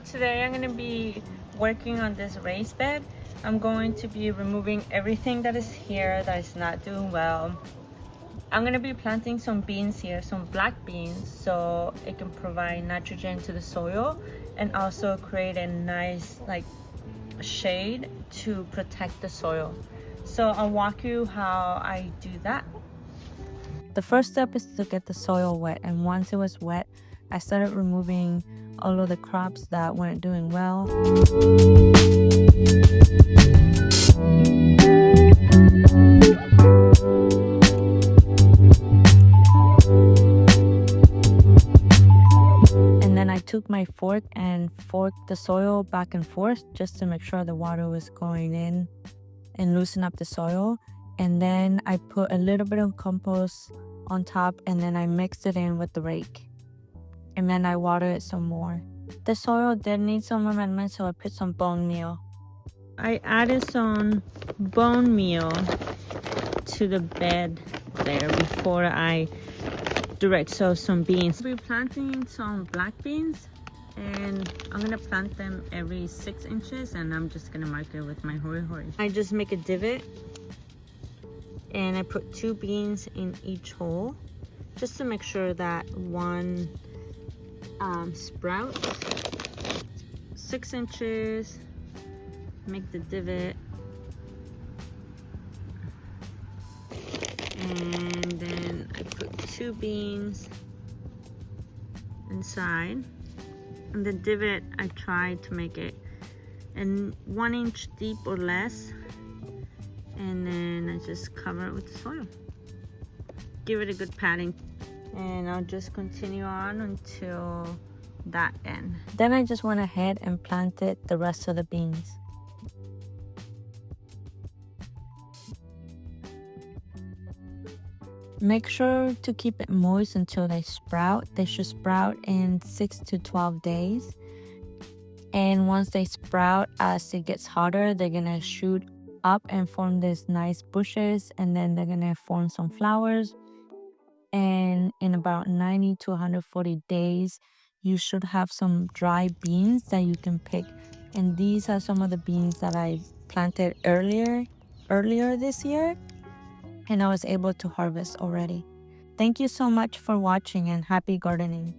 today I'm going to be working on this raised bed. I'm going to be removing everything that is here that is not doing well. I'm going to be planting some beans here, some black beans, so it can provide nitrogen to the soil and also create a nice shade to protect the soil. So I'll walk you how I do that. The first step is to get the soil wet, and once it was wet, I started removing all of the crops that weren't doing well. And then I took my fork and forked the soil back and forth just to make sure the water was going in and loosen up the soil. And then I put a little bit of compost on top, and then I mixed it in with the rake. And then I watered it some more. The soil did need some amendment, so I put some bone meal. I added some bone meal to the bed there before I direct sow some beans. We're planting some black beans, and I'm gonna plant them every 6 inches, and I'm just gonna mark it with my hori. I just make a divot, and I put 2 beans in each hole just to make sure that one sprouts. 6 inches, make the divot, and then I put 2 beans inside. And the divot, I try to make it 1 inch deep or less, and then I just cover it with the soil. Give it a good patting, and I'll just continue on until that end. Then I just went ahead and planted the rest of the beans. Make sure to keep it moist until they sprout. They should sprout in 6 to 12 days. And once they sprout, as it gets hotter, they're gonna shoot up and form these nice bushes, and then they're gonna form some flowers. And in about 90 to 140 days, you should have some dry beans that you can pick. And these are some of the beans that I planted earlier this year, and I was able to harvest already. Thank you so much for watching, and happy gardening.